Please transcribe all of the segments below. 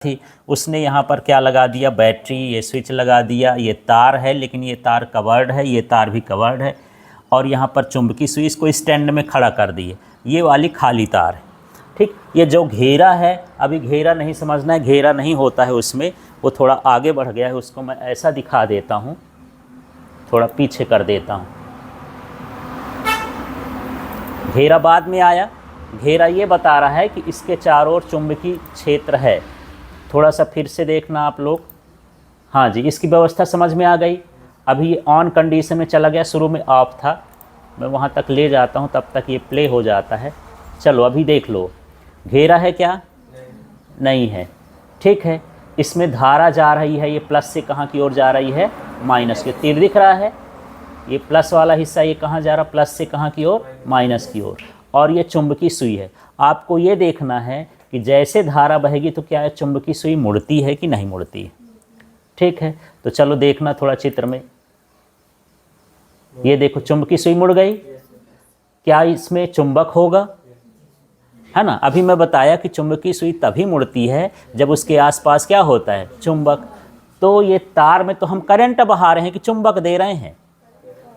थी, उसने यहाँ पर क्या लगा दिया, बैटरी, ये स्विच लगा दिया, ये तार है लेकिन ये तार कवर्ड है, ये तार भी कवर्ड है, और यहाँ पर चुंबकीय सुई इसको स्टैंड में खड़ा कर दिए, ये वाली खाली तार है। ठीक, ये जो घेरा है, अभी घेरा नहीं समझना है, घेरा नहीं होता है उसमें, वो थोड़ा आगे बढ़ गया है, उसको मैं ऐसा दिखा देता हूँ, थोड़ा पीछे कर देता हूँ। घेरा बाद में आया, घेरा ये बता रहा है कि इसके चारों ओर चुंबकीय क्षेत्र है। थोड़ा सा फिर से देखना आप लोग। हाँ जी, इसकी व्यवस्था समझ में आ गई। अभी ये ऑन कंडीशन में चला गया, शुरू में ऑफ था, मैं वहाँ तक ले जाता हूँ, तब तक ये प्ले हो जाता है। चलो अभी देख लो, घेरा है क्या? नहीं है। ठीक है, इसमें धारा जा रही है, ये प्लस से कहाँ की ओर जा रही है? माइनस के। तीर दिख रहा है, ये प्लस वाला हिस्सा ये कहाँ जा रहा? प्लस से कहाँ की ओर? माइनस की ओर। और ये चुंबकीय सुई है। आपको ये देखना है कि जैसे धारा बहेगी तो क्या है, चुंबकीय सुई मुड़ती है कि नहीं मुड़ती है। ठीक है, तो चलो देखना थोड़ा चित्र में। ये देखो चुंबकीय सुई मुड़ गई, क्या इसमें चुंबक होगा? है ना। अभी मैं बताया कि चुंबकीय सुई तभी मुड़ती है जब उसके आसपास क्या होता है? चुंबक। तो ये तार में तो हम करंट बहा रहे हैं कि चुंबक दे रहे हैं?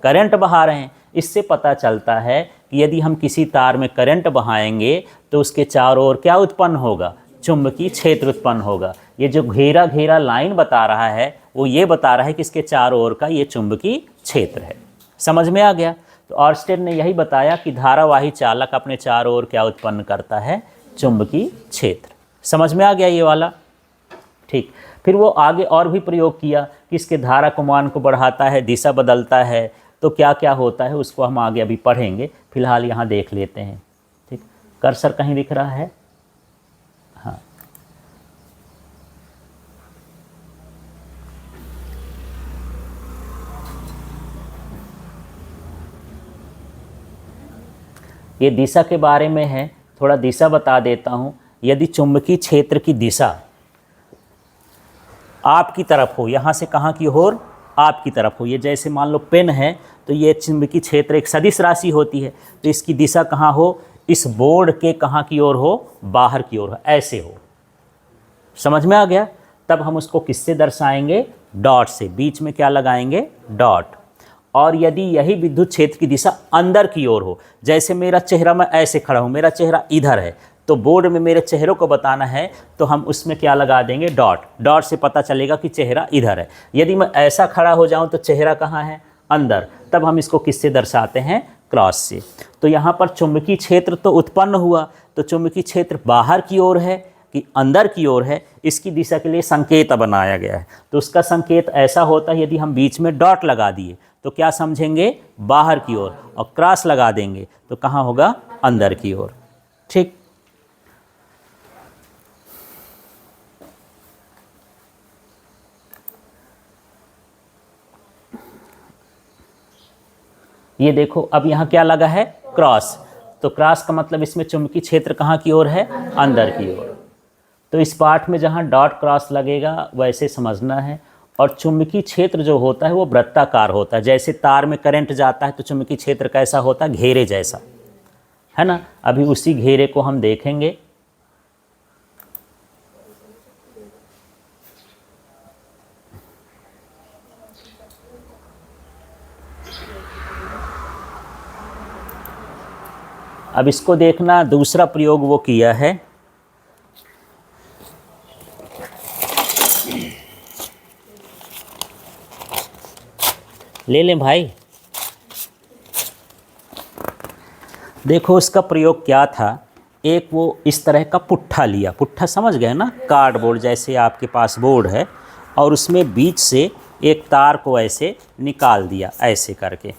करंट बहा रहे हैं। इससे पता चलता है कि यदि हम किसी तार में करंट बहाएंगे तो उसके चारों ओर क्या उत्पन्न होगा? चुंबकीय क्षेत्र उत्पन्न होगा। ये जो घेरा घेरा लाइन बता रहा है वो ये बता रहा है कि इसके चारों ओर का ये चुंबकीय क्षेत्र है। समझ में आ गया? तो ऑर्स्टेड ने यही बताया कि धारावाही चालक अपने चारों ओर क्या उत्पन्न करता है? चुंबकीय क्षेत्र। समझ में आ गया ये वाला? ठीक, फिर वो आगे और भी प्रयोग किया कि इसके धारा कमान को बढ़ाता है, दिशा बदलता है, तो क्या क्या होता है उसको हम आगे अभी पढ़ेंगे। फिलहाल यहाँ देख लेते हैं। ठीक, कर्सर कहीं दिख रहा है? हाँ, ये दिशा के बारे में है, थोड़ा दिशा बता देता हूँ। यदि चुंबकीय क्षेत्र की दिशा आपकी तरफ हो, यहाँ से कहाँ की ओर? आपकी तरफ हो। ये जैसे मान लो पेन है, तो ये चुंबकीय क्षेत्र एक सदिश राशि होती है, तो इसकी दिशा कहाँ हो? इस बोर्ड के कहाँ की ओर हो? बाहर की ओर हो, ऐसे हो। समझ में आ गया? तब हम उसको किससे दर्शाएंगे? डॉट से। बीच में क्या लगाएंगे? डॉट। और यदि यही विद्युत क्षेत्र की दिशा अंदर की ओर हो, जैसे मेरा चेहरा, मैं ऐसे खड़ा हूँ, मेरा चेहरा इधर है, तो बोर्ड में मेरे चेहरे को बताना है तो हम उसमें क्या लगा देंगे? डॉट। डॉट से पता चलेगा कि चेहरा इधर है। यदि मैं ऐसा खड़ा हो जाऊं तो चेहरा कहाँ है? अंदर। तब हम इसको किससे दर्शाते हैं? क्रॉस से। तो यहाँ पर चुंबकीय क्षेत्र तो उत्पन्न हुआ, तो चुंबकीय क्षेत्र बाहर की ओर है कि अंदर की ओर है, इसकी दिशा के लिए संकेत बनाया गया है। तो उसका संकेत ऐसा होता है, यदि हम बीच में डॉट लगा दिए तो क्या समझेंगे? बाहर की ओर, और क्रॉस लगा देंगे तो कहाँ होगा? अंदर की ओर। ठीक, ये देखो अब यहाँ क्या लगा है? क्रॉस। तो क्रॉस का मतलब इसमें चुंबकीय क्षेत्र कहाँ की ओर है? अंदर की ओर। तो इस पार्ट में जहाँ डॉट क्रॉस लगेगा वैसे समझना है। और चुंबकीय क्षेत्र जो होता है वो वृत्ताकार होता है। जैसे तार में करंट जाता है तो चुंबकीय क्षेत्र कैसा होता है? घेरे जैसा, है ना। अभी उसी घेरे को हम देखेंगे। अब इसको देखना, दूसरा प्रयोग वो किया है। ले लें भाई। देखो उसका प्रयोग क्या था। एक वो इस तरह का पुट्ठा लिया, पुट्ठा समझ गए ना, कार्डबोर्ड जैसे आपके पास बोर्ड है, और उसमें बीच से एक तार को ऐसे निकाल दिया, ऐसे करके।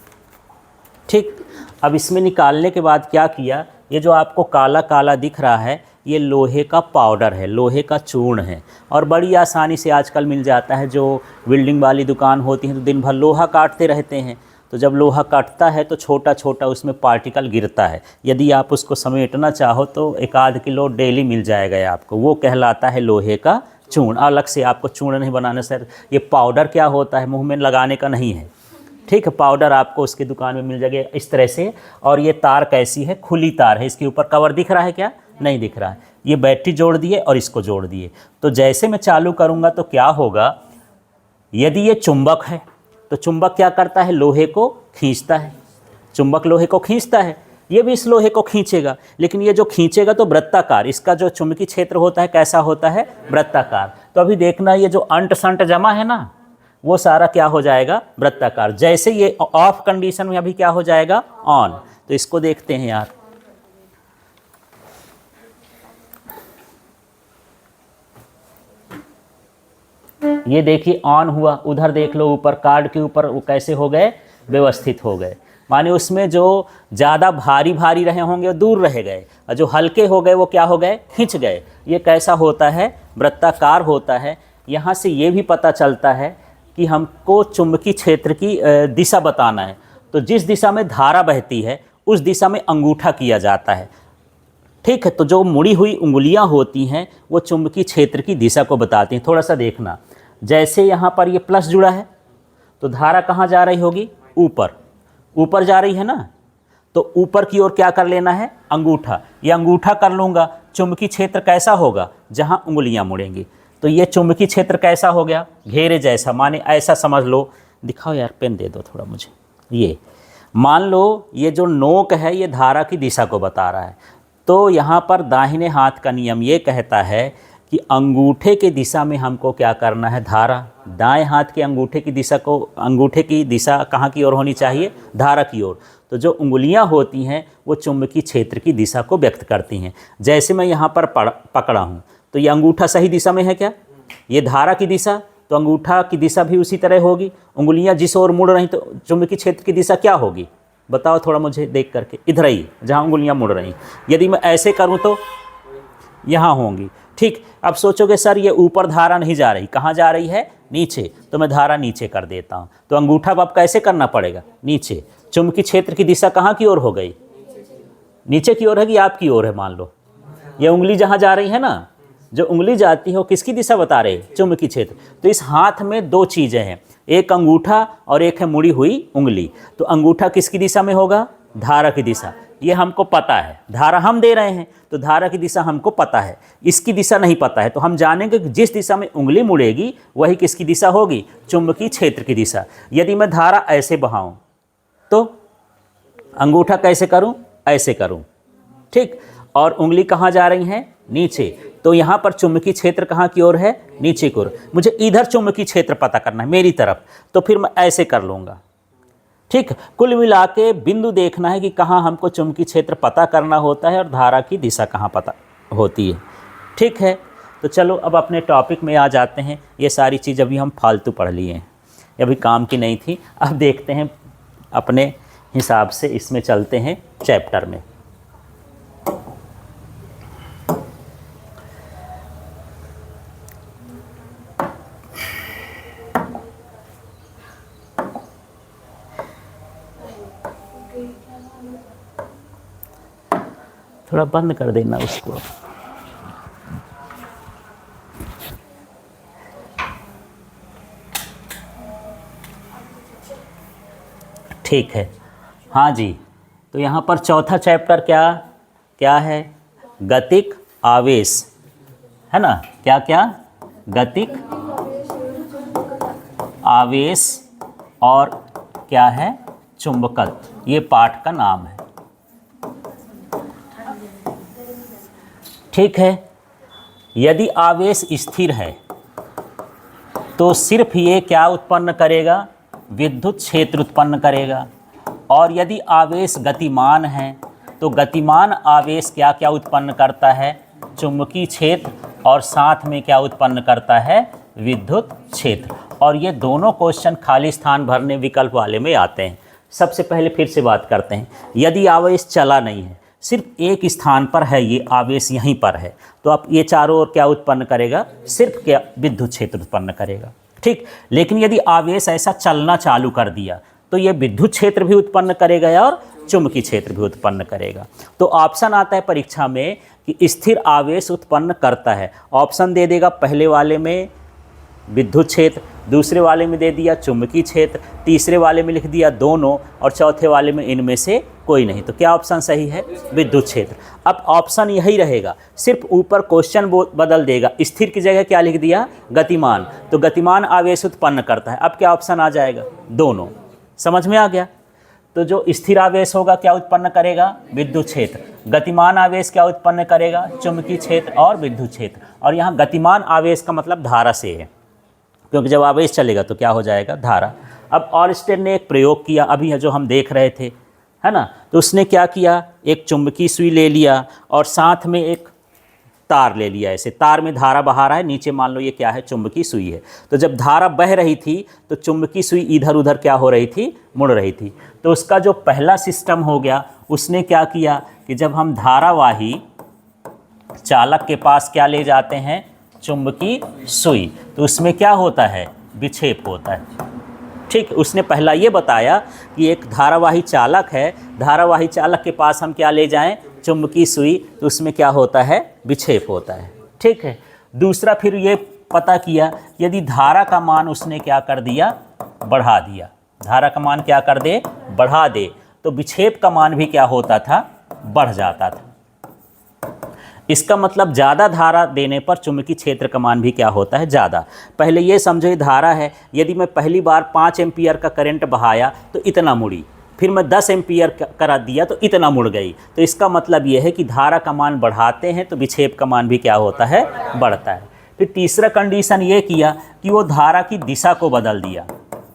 ठीक, अब इसमें निकालने के बाद क्या किया? ये जो आपको काला काला दिख रहा है ये लोहे का पाउडर है, लोहे का चूर्ण है, और बड़ी आसानी से आजकल मिल जाता है। जो वेल्डिंग वाली दुकान होती है तो दिन भर लोहा काटते रहते हैं, तो जब लोहा काटता है तो छोटा छोटा उसमें पार्टिकल गिरता है। यदि आप उसको समेटना चाहो तो 1-8 किलो डेली मिल जाएगा आपको। वो कहलाता है लोहे का चूर्ण। अलग से आपको चूर्ण नहीं बनाना सर, ये पाउडर क्या होता है, मुँह में लगाने का नहीं है। ठीक है, पाउडर आपको उसकी दुकान में मिल जाएगा इस तरह से। और ये तार कैसी है? खुली तार है। इसके ऊपर कवर दिख रहा है क्या? नहीं दिख रहा है। ये बैटरी जोड़ दिए और इसको जोड़ दिए, तो जैसे मैं चालू करूँगा तो क्या होगा, यदि ये चुंबक है तो चुंबक क्या करता है, लोहे को खींचता है, चुंबक लोहे को खींचता है, ये भी इस लोहे को खींचेगा, लेकिन ये जो खींचेगा तो वृत्ताकार, इसका जो चुंबकीय क्षेत्र होता है कैसा होता है, वृत्ताकार। तो अभी देखना ये जो अंट संट जमा है ना, वो सारा क्या हो जाएगा, वृत्ताकार। जैसे ये ऑफ कंडीशन में अभी क्या हो जाएगा, ऑन। तो इसको देखते हैं यार, ये देखिए ऑन हुआ, उधर देख लो ऊपर कार्ड के ऊपर वो कैसे हो गए, व्यवस्थित हो गए। माने उसमें जो ज़्यादा भारी भारी रहे होंगे वो दूर रह गए, और जो हल्के हो गए वो क्या हो गए, खिंच गए। ये कैसा होता है, वृत्ताकार होता है। यहाँ से ये भी पता चलता है कि हमको चुंबकीय क्षेत्र की दिशा बताना है, तो जिस दिशा में धारा बहती है उस दिशा में अंगूठा किया जाता है। ठीक है, तो जो मुड़ी हुई उंगलियां होती हैं वो चुंबकीय क्षेत्र की दिशा को बताती हैं। थोड़ा सा देखना, जैसे यहाँ पर ये प्लस जुड़ा है तो धारा कहाँ जा रही होगी, ऊपर, ऊपर जा रही है ना, तो ऊपर की ओर क्या कर लेना है, अंगूठा। ये अंगूठा कर लूँगा, चुंबकीय क्षेत्र कैसा होगा, जहाँ उंगलियाँ मुड़ेंगी। तो ये चुंबकीय क्षेत्र कैसा हो गया, घेरे जैसा। माने ऐसा समझ लो, दिखाओ यार, पेन दे दो थोड़ा मुझे। ये मान लो ये जो नोक है ये धारा की दिशा को बता रहा है, तो यहाँ पर दाहिने हाथ का नियम ये कहता है कि अंगूठे की दिशा में हमको क्या करना है, धारा। दाएं हाथ के अंगूठे की दिशा को, अंगूठे की दिशा कहाँ की ओर होनी चाहिए, धारा की ओर। तो जो उंगलियां होती हैं वो चुंबकीय क्षेत्र की दिशा को व्यक्त करती हैं। जैसे मैं यहाँ पर पकड़ा हूँ तो ये अंगूठा सही दिशा में है क्या, ये धारा की दिशा, तो अंगूठा की दिशा भी उसी तरह होगी। उंगलियाँ जिस ओर मुड़ रही तो चुंबकीय क्षेत्र की दिशा क्या होगी, बताओ थोड़ा मुझे देख करके, इधर ही जहाँ उंगलियाँ मुड़ रही। यदि मैं ऐसे करूँ तो यहाँ होंगी। ठीक, अब सोचोगे सर ये ऊपर धारा नहीं जा रही, कहाँ जा रही है, नीचे, तो मैं धारा नीचे कर देता हूँ। तो अंगूठा अब कैसे करना पड़ेगा, नीचे। चुंबकीय क्षेत्र की दिशा कहाँ की ओर हो गई, नीचे की ओर है कि आपकी ओर है। मान लो ये उंगली जहाँ जा रही है ना, जो उंगली जाती है वो किसकी दिशा बता रहे, चुंबकीय क्षेत्र। तो इस हाथ में दो चीज़ें हैं, एक अंगूठा और एक है मुड़ी हुई उंगली। तो अंगूठा किसकी दिशा में होगा, धारा की दिशा। ये हमको पता है, धारा हम दे रहे हैं तो धारा की दिशा हमको पता है, इसकी दिशा नहीं पता है। तो हम जानेंगे कि जिस दिशा में उंगली मुड़ेगी वही किसकी दिशा होगी, चुंबकीय क्षेत्र की दिशा। यदि मैं धारा ऐसे बहाऊं तो अंगूठा कैसे करूं, ऐसे करूं, ठीक, और उंगली कहाँ जा रही हैं, नीचे। तो यहाँ पर चुंबकीय क्षेत्र कहाँ की ओर है, नीचे की ओर। मुझे इधर चुंबकीय क्षेत्र पता करना है मेरी तरफ, तो फिर मैं ऐसे कर लूँगा। ठीक, कुल मिला के बिंदु देखना है कि कहाँ हमको चुंबकीय क्षेत्र पता करना होता है और धारा की दिशा कहाँ पता होती है। ठीक है, तो चलो अब अपने टॉपिक में आ जाते हैं। ये सारी चीज़ अभी हम फालतू पढ़ लिए हैं, अभी काम की नहीं थी। अब देखते हैं अपने हिसाब से, इसमें चलते हैं चैप्टर में। थोड़ा बंद कर देना उसको। ठीक है, हाँ जी। तो यहाँ पर चौथा चैप्टर क्या क्या है, गतिक आवेश, है ना। क्या क्या, गतिक आवेश और क्या है, चुंबकत्व, ये पाठ का नाम है। ठीक है, यदि आवेश स्थिर है तो सिर्फ ये क्या उत्पन्न करेगा, विद्युत क्षेत्र उत्पन्न करेगा। और यदि आवेश गतिमान है तो गतिमान आवेश क्या क्या उत्पन्न करता है, चुंबकीय क्षेत्र, और साथ में क्या उत्पन्न करता है, विद्युत क्षेत्र। और ये दोनों क्वेश्चन खाली स्थान भरने विकल्प वाले में आते हैं। सबसे पहले फिर से बात करते हैं, यदि आवेश चला नहीं है, सिर्फ एक स्थान पर है, ये आवेश यहीं पर है, तो आप ये चारों ओर क्या उत्पन्न करेगा, सिर्फ क्या, विद्युत क्षेत्र उत्पन्न करेगा। ठीक, लेकिन यदि आवेश ऐसा चलना चालू कर दिया तो ये विद्युत क्षेत्र भी उत्पन्न करेगा और चुंबकीय क्षेत्र भी उत्पन्न करेगा। तो ऑप्शन आता है परीक्षा में कि स्थिर आवेश उत्पन्न करता है, ऑप्शन दे देगा पहले वाले में विद्युत क्षेत्र, दूसरे वाले में दे दिया चुंबकीय क्षेत्र, तीसरे वाले में लिख दिया दोनों, और चौथे वाले में इनमें से कोई नहीं। तो क्या ऑप्शन सही है? विद्युत क्षेत्र। अब ऑप्शन यही रहेगा, सिर्फ ऊपर क्वेश्चन बदल देगा। स्थिर की जगह क्या लिख दिया? गतिमान। तो गतिमान आवेश उत्पन्न करता है। अब क्या ऑप्शन आ जाएगा? दोनों। समझ में आ गया? तो जो स्थिर आवेश होगा क्या उत्पन्न करेगा? विद्युत क्षेत्र। गतिमान आवेश क्या उत्पन्न करेगा? चुंबकीय क्षेत्र और विद्युत क्षेत्र। और यहाँ गतिमान आवेश का मतलब धारा से है, क्योंकि जब आवेश चलेगा तो क्या हो जाएगा? धारा। अब ऑर्स्टेड ने एक प्रयोग किया, अभी जो हम देख रहे थे, है ना। तो उसने क्या किया? एक चुंबकीय सुई ले लिया और साथ में एक तार ले लिया। ऐसे तार में धारा बहा रहा है, नीचे मान लो ये क्या है? चुंबकीय सुई है। तो जब धारा बह रही थी तो चुंबकीय सुई इधर उधर क्या हो रही थी? मुड़ रही थी। तो उसका जो पहला सिस्टम हो गया, उसने क्या किया कि जब हम धारावाही चालक के पास क्या ले जाते हैं? चुंबकीय सुई, तो उसमें क्या होता है? विक्षेप होता है। ठीक, उसने पहला ये बताया कि एक धारावाही चालक है, धारावाही चालक के पास हम क्या ले जाएं? चुंबकीय सुई, तो उसमें क्या होता है? विक्षेप होता है। ठीक है। दूसरा फिर ये पता किया, यदि धारा का मान उसने क्या कर दिया? बढ़ा दिया। धारा का मान क्या कर दे? बढ़ा दे, तो विक्षेप का मान भी क्या होता था? बढ़ जाता था। इसका मतलब ज़्यादा धारा देने पर चुंबकीय क्षेत्र का मान भी क्या होता है? ज़्यादा। पहले ये समझो ये धारा है, यदि मैं पहली बार 5 एम्पीयर का करंट बहाया तो इतना मुड़ी, फिर मैं 10 एम्पीयर करा दिया तो इतना मुड़ गई। तो इसका मतलब ये है कि धारा का मान बढ़ाते हैं तो विक्षेप का मान भी क्या होता है? बढ़ता है। फिर तीसरा कंडीशन ये किया कि वो धारा की दिशा को बदल दिया।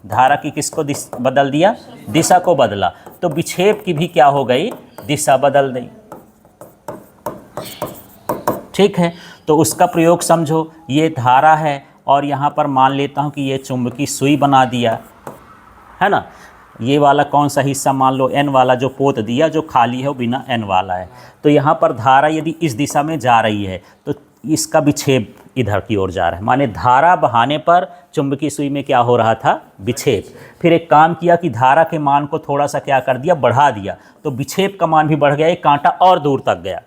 धारा की किसको बदल दिया? दिशा को बदला, तो विक्षेप की भी क्या हो गई? दिशा बदल गई। ठीक है। तो उसका प्रयोग समझो, ये धारा है और यहाँ पर मान लेता हूँ कि ये चुंबकीय सुई बना दिया, है ना। ये वाला कौन सा हिस्सा? मान लो एन वाला जो पोत दिया, जो खाली है वो बिना एन वाला है। तो यहाँ पर धारा यदि इस दिशा में जा रही है तो इसका विक्षेप इधर की ओर जा रहा है, माने धारा बहाने पर चुंबकीय सुई में क्या हो रहा था? विक्षेप। फिर एक काम किया कि धारा के मान को थोड़ा सा क्या कर दिया? बढ़ा दिया, तो विक्षेप का मान भी बढ़ गया, एक कांटा और दूर तक गया।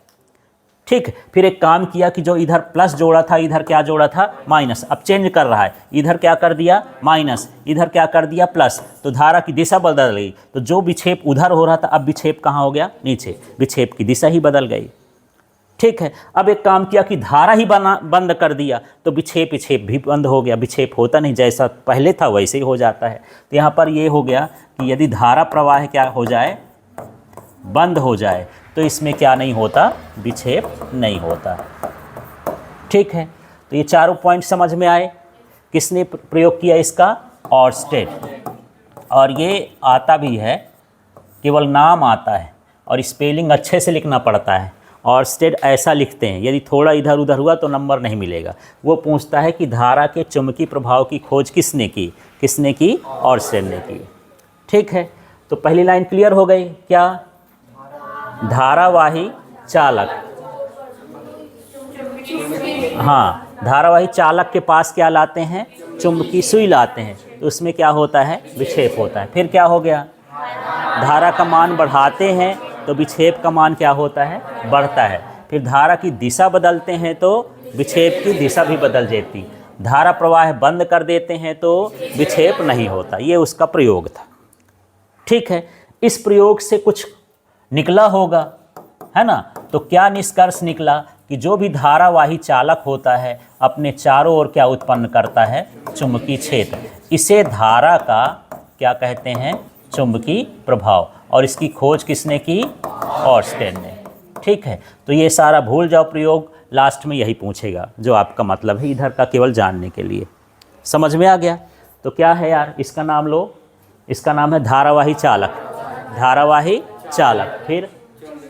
ठीक। फिर एक काम किया कि जो इधर प्लस जोड़ा था, इधर क्या जोड़ा था? माइनस। अब चेंज कर रहा है, इधर क्या कर दिया? माइनस, इधर क्या कर दिया? प्लस। तो धारा की दिशा बदल गई। तो जो विक्षेप उधर हो रहा था, अब विक्षेप कहाँ हो गया? नीचे। विक्षेप की दिशा ही बदल गई। ठीक है। अब एक काम किया कि धारा ही बंद कर दिया, तो विक्षेप भी बंद हो गया। विक्षेप होता नहीं, जैसा पहले था वैसे ही हो जाता है। तो यहाँ पर ये हो गया कि यदि धारा प्रवाह क्या हो जाए? बंद हो जाए, तो इसमें क्या नहीं होता? विक्षेप नहीं होता। ठीक है। तो ये चारों पॉइंट समझ में आए। किसने प्रयोग किया इसका? ऑर्स्टेड। और ये आता भी है, केवल नाम आता है और स्पेलिंग अच्छे से लिखना पड़ता है। ऑर्स्टेड ऐसा लिखते हैं, यदि थोड़ा इधर उधर हुआ तो नंबर नहीं मिलेगा। वो पूछता है कि धारा के चुंबकीय प्रभाव की खोज किसने की? किसने की? ऑर्स्टेड ने की। ठीक है। तो पहली लाइन क्लियर हो गई। क्या? धारावाही चालक, हाँ, धारावाही चालक के पास क्या लाते हैं? चुंबकीय सुई लाते हैं, तो उसमें क्या होता है? विक्षेप होता है। फिर क्या हो गया? धारा का मान बढ़ाते हैं तो विक्षेप का मान क्या होता है? बढ़ता है। फिर धारा की दिशा बदलते हैं तो विक्षेप की दिशा भी बदल जाती। धारा प्रवाह बंद कर देते हैं तो विक्षेप नहीं होता। ये उसका प्रयोग था। ठीक है। इस प्रयोग से कुछ निकला होगा, है ना। तो क्या निष्कर्ष निकला कि जो भी धारावाही चालक होता है अपने चारों ओर क्या उत्पन्न करता है? चुंबकीय क्षेत्र। इसे धारा का क्या कहते हैं? चुंबकीय प्रभाव। और इसकी खोज किसने की? ऑर्स्टेड ने। ठीक है। तो ये सारा भूल जाओ प्रयोग, लास्ट में यही पूछेगा जो आपका मतलब है इधर का, केवल जानने के लिए। समझ में आ गया? तो क्या है यार, इसका नाम लो, इसका नाम है धारावाही चालक। धारावाही चालक फिर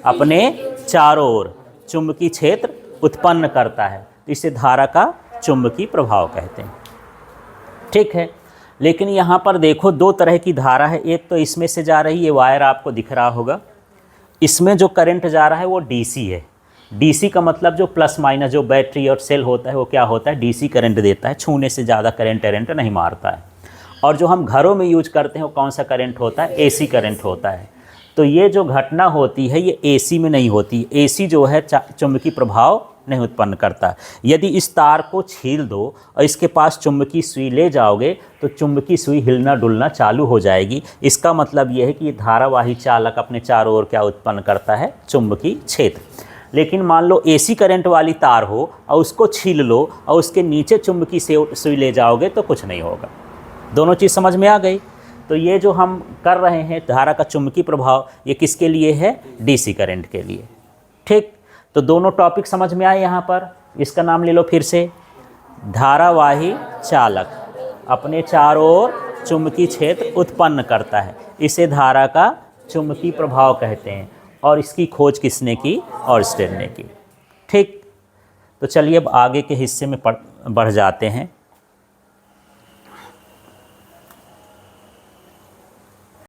अपने चारों ओर चुंबकीय क्षेत्र उत्पन्न करता है, तो इसे धारा का चुंबकीय प्रभाव कहते हैं। ठीक है। लेकिन यहाँ पर देखो, दो तरह की धारा है। एक तो इसमें से जा रही, ये वायर आपको दिख रहा होगा, इसमें जो करंट जा रहा है वो डीसी है। डीसी का मतलब जो प्लस माइनस जो बैटरी और सेल होता है वो क्या होता है? डीसी करंट देता है, छूने से ज़्यादा करंट नहीं मारता है। और जो हम घरों में यूज करते हैं वो कौन सा करंट होता है? एसी करंट होता है। तो ये जो घटना होती है ये एसी में नहीं होती। एसी जो है चुंबकीय प्रभाव नहीं उत्पन्न करता। यदि इस तार को छील दो और इसके पास चुंबकीय सुई ले जाओगे तो चुंबकीय सुई हिलना डुलना चालू हो जाएगी। इसका मतलब यह है कि ये धारावाही चालक अपने चारों ओर क्या उत्पन्न करता है, चुंबकीय क्षेत्र। लेकिन मान लो एसी करंट वाली तार हो और उसको छील लो और उसके नीचे चुंबकीय सुई ले जाओगे तो कुछ नहीं होगा। दोनों चीज़ समझ में आ गई। तो ये जो हम कर रहे हैं धारा का चुंबकीय प्रभाव, ये किसके लिए है, डीसी करंट के लिए। ठीक, तो दोनों टॉपिक समझ में आए। यहाँ पर इसका नाम ले लो फिर से, धारावाही चालक अपने चारों ओर चुंबकीय क्षेत्र उत्पन्न करता है, इसे धारा का चुंबकीय प्रभाव कहते हैं। और इसकी खोज किसने की, ऑर्स्टेड ने की। ठीक, तो चलिए अब आगे के हिस्से में बढ़ जाते हैं।